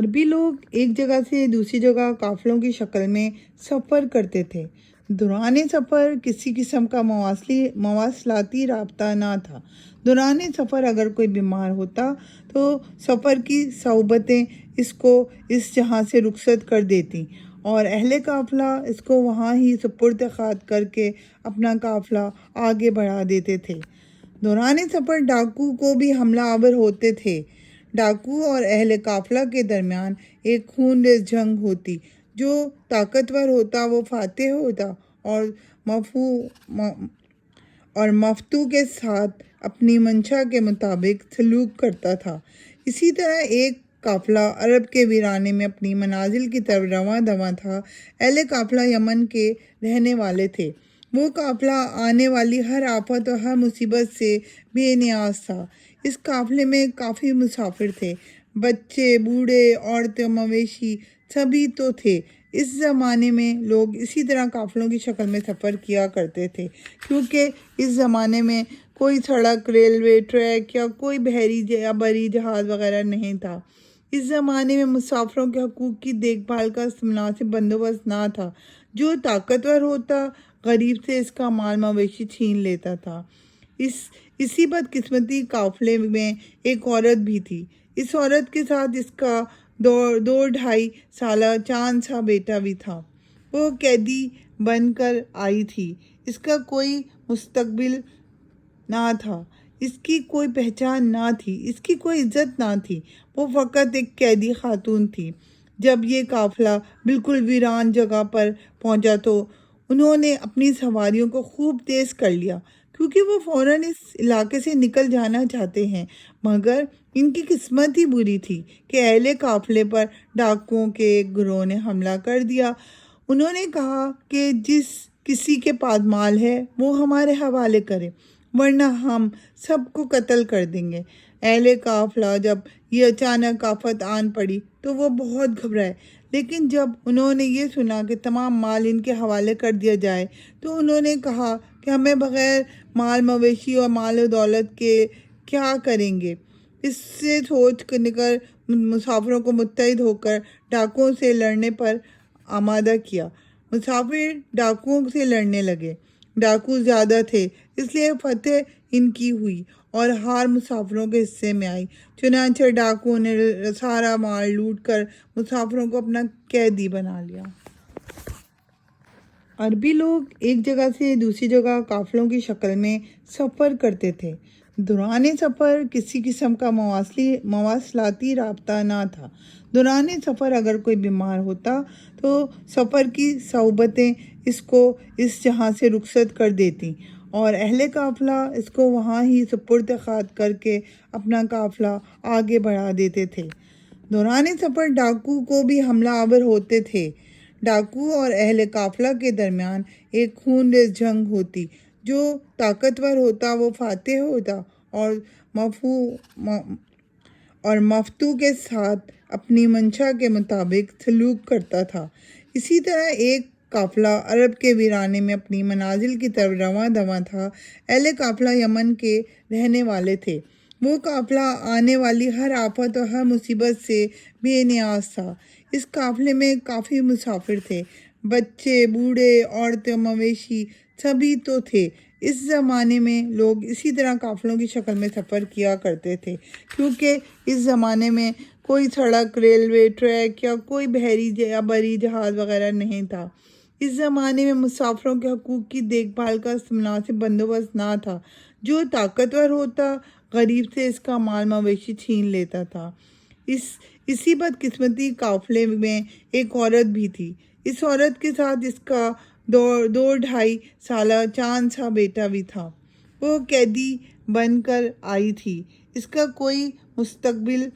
عربی لوگ ایک جگہ سے دوسری جگہ قافلوں کی شکل میں سفر کرتے تھے۔ دوران سفر کسی قسم کا مواصلاتی رابطہ نہ تھا۔ دوران سفر اگر کوئی بیمار ہوتا تو سفر کی صعوبتیں اس کو اس جہاں سے رخصت کر دیتی اور اہل قافلہ اس کو وہاں ہی سپرد خاک کر کے اپنا قافلہ آگے بڑھا دیتے تھے۔ دوران سفر ڈاکو کو بھی حملہ آور ہوتے تھے۔ ڈاکو اور اہل قافلہ کے درمیان ایک خون ریز جنگ ہوتی۔ جو طاقتور ہوتا وہ فاتح ہوتا اور مفتو کے ساتھ اپنی منشا کے مطابق سلوک کرتا تھا۔ اسی طرح ایک قافلہ عرب کے ویرانے میں اپنی منازل کی طرف رواں دواں تھا۔ اہل قافلہ یمن کے رہنے والے تھے۔ وہ قافلہ آنے والی ہر آفت اور ہر مصیبت سے بے نیاز تھا۔ اس قافلے میں کافی مسافر تھے، بچے، بوڑھے، عورتیں، مویشی سبھی تو تھے۔ اس زمانے میں لوگ اسی طرح قافلوں کی شکل میں سفر کیا کرتے تھے، کیونکہ اس زمانے میں کوئی سڑک، ریلوے، ٹریک یا کوئی بحری یا بری جہاز وغیرہ نہیں تھا۔ اس زمانے میں مسافروں کے حقوق کی دیکھ بھال کا مناسب بندوبست نہ تھا۔ جو طاقتور ہوتا غریب سے اس کا مال مویشی چھین لیتا تھا۔ اسی بدقسمتی قافلے میں ایک عورت بھی تھی۔ اس عورت کے ساتھ اس کا 2-2.5 سالہ چاند سا بیٹا بھی تھا۔ وہ قیدی بن کر آئی تھی۔ اس کا کوئی مستقبل نہ تھا، اس کی کوئی پہچان نہ تھی، اس کی کوئی عزت نہ تھی۔ وہ فقط ایک قیدی خاتون تھی۔ جب یہ قافلہ بالکل ویران جگہ پر پہنچا تو انہوں نے اپنی سواریوں کو خوب تیز کر لیا، کیونکہ وہ فوراً اس علاقے سے نکل جانا چاہتے ہیں، مگر ان کی قسمت ہی بری تھی کہ اہل قافلے پر ڈاکوؤں کے ایک گروہ نے حملہ کر دیا۔ انہوں نے کہا کہ جس کسی کے پاس مال ہے وہ ہمارے حوالے کرے، ورنہ ہم سب کو قتل کر دیں گے۔ اہل قافلہ جب یہ اچانک آفت آن پڑی تو وہ بہت گھبرائے، لیکن جب انہوں نے یہ سنا کہ تمام مال ان کے حوالے کر دیا جائے تو انہوں نے کہا کہ ہمیں بغیر مال مویشی اور مال و دولت کے کیا کریں گے۔ اس سے سوچ کر مسافروں کو متحد ہو کر ڈاکوؤں سے لڑنے پر آمادہ کیا۔ مسافر ڈاکوؤں سے لڑنے لگے۔ ڈاکو زیادہ تھے، اس لیے فتح ان کی ہوئی اور ہار مسافروں کے حصے میں آئی۔ چنانچہ ڈاکوؤں نے سارا مال لوٹ کر مسافروں کو اپنا قیدی بنا لیا۔ عربی لوگ ایک جگہ سے دوسری جگہ قافلوں کی شکل میں سفر کرتے تھے۔ دوران سفر کسی قسم کا مواصلاتی رابطہ نہ تھا۔ دوران سفر اگر کوئی بیمار ہوتا تو سفر کی صعوبتیں اس کو اس جہاں سے رخصت کر دیتی اور اہل قافلہ اس کو وہاں ہی سپرد خاک کر کے اپنا قافلہ آگے بڑھا دیتے تھے۔ دوران سفر ڈاکو کو بھی حملہ آور ہوتے تھے۔ ڈاکو اور اہل قافلہ کے درمیان ایک خون ریز جنگ ہوتی۔ جو طاقتور ہوتا وہ فاتح ہوتا اور مفتو کے ساتھ اپنی منشا کے مطابق سلوک کرتا تھا۔ اسی طرح ایک قافلہ عرب کے ویرانے میں اپنی منازل کی طرف رواں دواں تھا۔ اہل قافلہ یمن کے رہنے والے تھے۔ وہ قافلہ آنے والی ہر آفت اور ہر مصیبت سے بے نیاز تھا۔ اس قافلے میں کافی مسافر تھے، بچے، بوڑھے، عورتیں، مویشی سبھی تو تھے۔ اس زمانے میں لوگ اسی طرح قافلوں کی شکل میں سفر کیا کرتے تھے، کیونکہ اس زمانے میں کوئی سڑک، ریلوے، ٹریک یا کوئی بحری یا بری جہاز وغیرہ نہیں تھا۔ اس زمانے میں مسافروں کے حقوق کی دیکھ بھال کا مناسب بندوبست نہ تھا۔ جو طاقتور ہوتا غریب سے اس کا مال مویشی چھین لیتا تھا۔ اسی بدقسمتی قافلے میں ایک عورت بھی تھی۔ اس عورت کے ساتھ اس کا 2-2.5 سالہ چاند سا بیٹا بھی تھا۔ وہ قیدی بن کر آئی تھی۔ اس کا کوئی مستقبل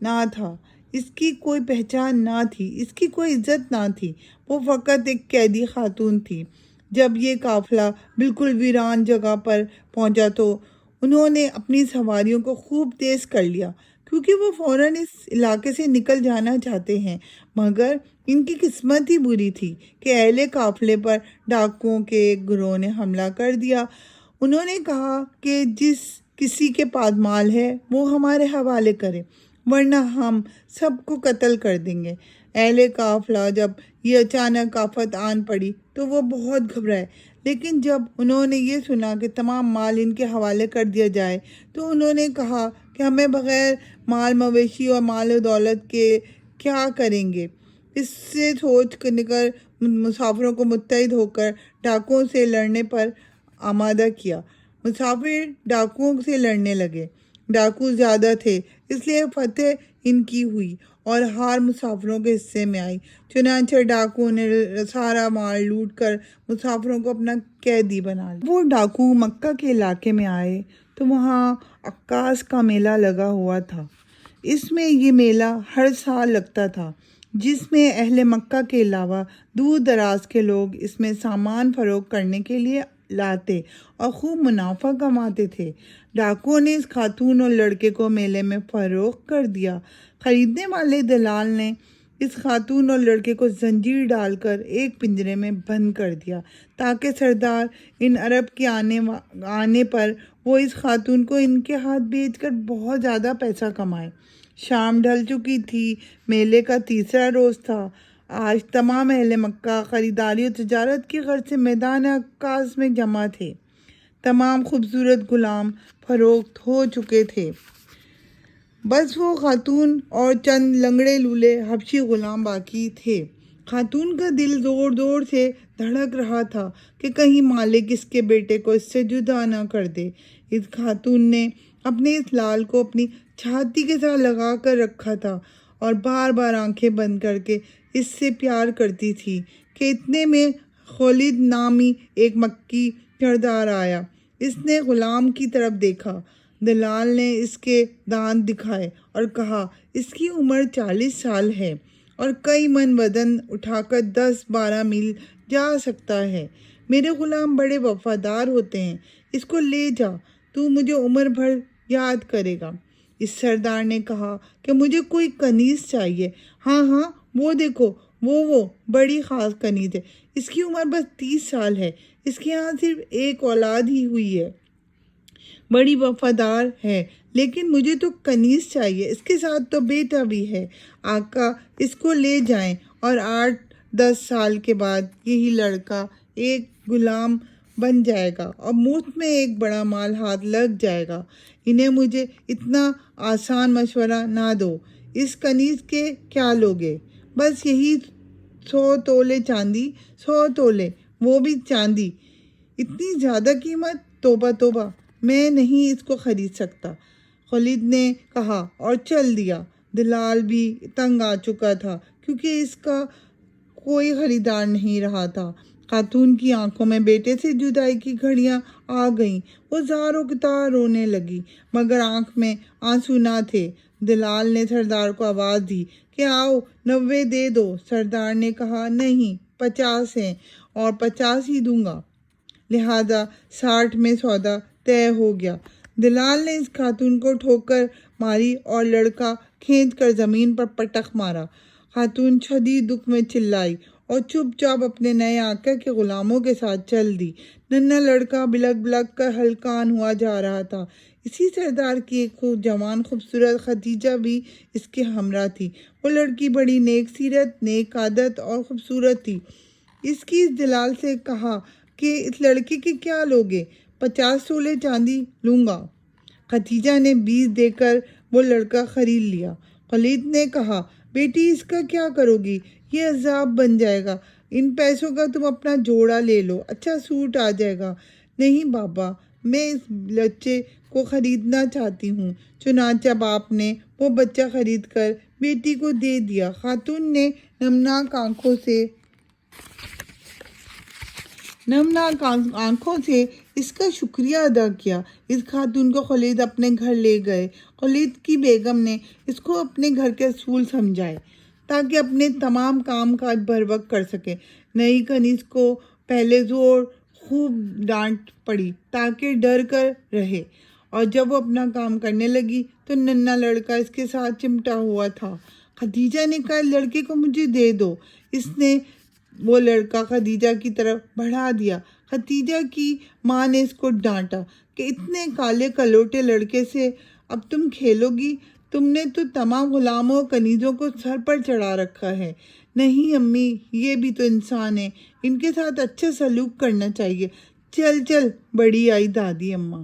نہ تھا، اس کی کوئی پہچان نہ تھی، اس کی کوئی عزت نہ تھی۔ وہ فقط ایک قیدی خاتون تھی۔ جب یہ قافلہ بالکل ویران جگہ پر پہنچا تو انہوں نے اپنی سواریوں کو خوب تیز کر لیا، کیونکہ وہ فوراً اس علاقے سے نکل جانا چاہتے ہیں، مگر ان کی قسمت ہی بری تھی کہ اہل قافلے پر ڈاکوؤں کے ایک گروہ نے حملہ کر دیا۔ انہوں نے کہا کہ جس کسی کے پاس مال ہے وہ ہمارے حوالے کرے، ورنہ ہم سب کو قتل کر دیں گے۔ اہل قافلہ جب یہ اچانک آفت آن پڑی تو وہ بہت گھبرائے، لیکن جب انہوں نے یہ سنا کہ تمام مال ان کے حوالے کر دیا جائے تو انہوں نے کہا کہ ہمیں بغیر مال مویشی اور مال و دولت کے کیا کریں گے۔ اس سے سوچ کر مسافروں کو متحد ہو کر ڈاکوؤں سے لڑنے پر آمادہ کیا۔ مسافر ڈاکوؤں سے لڑنے لگے۔ ڈاکو زیادہ تھے، اس لیے فتح ان کی ہوئی اور ہار مسافروں کے حصے میں آئی۔ چنانچہ ڈاکوؤں نے سارا مال لوٹ کر مسافروں کو اپنا قیدی بنا لیا۔ وہ ڈاکو مکہ کے علاقے میں آئے تو وہاں عکاص کا میلہ لگا ہوا تھا۔ اس میں یہ میلہ ہر سال لگتا تھا، جس میں اہل مکہ کے علاوہ دور دراز کے لوگ اس میں سامان فروخت کرنے کے لیے لاتے اور خوب منافع کماتے تھے۔ ڈاکوؤں نے اس خاتون اور لڑکے کو میلے میں فروخت کر دیا۔ خریدنے والے دلال نے اس خاتون اور لڑکے کو زنجیر ڈال کر ایک پنجرے میں بند کر دیا تاکہ سردار ان عرب کے آنے پر وہ اس خاتون کو ان کے ہاتھ بیچ کر بہت زیادہ پیسہ کمائے۔ شام ڈھل چکی تھی، میلے کا تیسرا روز تھا۔ آج تمام اہل مکہ خریداری و تجارت کی غرض سے میدان عکاظ میں جمع تھے۔ تمام خوبصورت غلام فروخت ہو چکے تھے، بس وہ خاتون اور چند لنگڑے لولے حبشی غلام باقی تھے۔ خاتون کا دل زور زور سے دھڑک رہا تھا کہ کہیں مالک اس کے بیٹے کو اس سے جدا نہ کر دے۔ اس خاتون نے اپنے اس لال کو اپنی چھاتی کے ساتھ لگا کر رکھا تھا اور بار بار آنکھیں بند کر کے اس سے پیار کرتی تھی کہ اتنے میں خالد نامی ایک مکی سردار آیا۔ اس نے غلام کی طرف دیکھا۔ دلال نے اس کے دانت دکھائے اور کہا، اس کی عمر 40 سال ہے اور کئی من وزن اٹھا کر 10-12 میل جا سکتا ہے۔ میرے غلام بڑے وفادار ہوتے ہیں، اس کو لے جا، تو مجھے عمر بھر یاد کرے گا۔ اس سردار نے کہا کہ مجھے کوئی کنیز چاہیے۔ ہاں وہ دیکھو، وہ بڑی خاص کنیز ہے، اس کی عمر بس 30 سال ہے، اس کے یہاں صرف ایک اولاد ہی ہوئی ہے، بڑی وفادار ہے، لیکن مجھے تو کنیز چاہیے، اس کے ساتھ تو بیٹا بھی ہے۔ آقا اس کو لے جائیں اور 8-10 سال کے بعد یہی لڑکا ایک غلام بن جائے گا اور مفت میں ایک بڑا مال ہاتھ لگ جائے گا۔ انہیں مجھے اتنا آسان مشورہ نہ دو۔ اس کنیز کے کیا لوگے؟ بس یہی 100 تولے چاندی۔ 100 تولے، وہ بھی چاندی؟ اتنی زیادہ قیمت! توبہ توبہ، میں نہیں اس کو خرید سکتا، خالد نے کہا اور چل دیا۔ دلال بھی تنگ آ چکا تھا کیونکہ اس کا کوئی خریدار نہیں رہا تھا۔ خاتون کی آنکھوں میں بیٹے سے جدائی کی گھڑیاں آ گئیں۔ وہ زار و قطار رونے لگی، مگر آنکھ میں آنسو نہ تھے۔ دلال نے سردار کو آواز دی کہ آؤ 90 دے دو۔ سردار نے کہا، نہیں، 50 ہیں اور 50 ہی دوں گا۔ لہذا 60 میں سودا طے ہو گیا۔ دلال نے اس خاتون کو ٹھوکر ماری اور لڑکا کھینچ کر زمین پر پٹخ مارا۔ خاتون شدید دکھ میں چلائی اور چپ چاپ اپنے نئے آقا کے غلاموں کے ساتھ چل دی۔ ننھا لڑکا بلک بلک کر ہلکان ہوا جا رہا تھا۔ اسی سردار کی ایک جوان خوبصورت خدیجہ بھی اس کے ہمراہ تھی۔ وہ لڑکی بڑی نیک سیرت، نیک عادت اور خوبصورت تھی۔ اس کی اس دلال سے کہا کہ اس لڑکے کے کیا لوگے؟ 50 تولے چاندی لوں گا۔ خدیجہ نے 20 دے کر وہ لڑکا خرید لیا۔ خالد نے کہا، بیٹی اس کا کیا کرو گی؟ یہ عذاب بن جائے گا، ان پیسوں کا تم اپنا جوڑا لے لو، اچھا سوٹ آ جائے گا۔ نہیں بابا، میں اس بچے کو خریدنا چاہتی ہوں۔ چنانچہ باپ نے وہ بچہ خرید کر بیٹی کو دے دیا۔ خاتون نے نمناک آنکھوں سے اس کا شکریہ ادا کیا۔ اس خاتون کو خالد اپنے گھر لے گئے۔ خالد کی بیگم نے اس کو اپنے گھر کے اصول سمجھائے تاکہ اپنے تمام کام کاج بر وقت کر سکے۔ نئی کنیز کو پہلے زور خوب ڈانٹ پڑی تاکہ ڈر کر رہے، اور جب وہ اپنا کام کرنے لگی تو ننھا لڑکا اس کے ساتھ چمٹا ہوا تھا۔ خدیجہ نے کہا، لڑکے کو مجھے دے دو۔ اس نے وہ لڑکا خدیجہ کی طرف بڑھا دیا۔ خدیجہ کی ماں نے اس کو ڈانٹا کہ اتنے کالے کلوٹے لڑکے سے اب تم کھیلو گی؟ تم نے تو تمام غلاموں اور کنیزوں کو سر پر چڑھا رکھا ہے۔ نہیں امی، یہ بھی تو انسان ہیں، ان کے ساتھ اچھا سلوک کرنا چاہیے۔ چل چل، بڑی آئی دادی اماں۔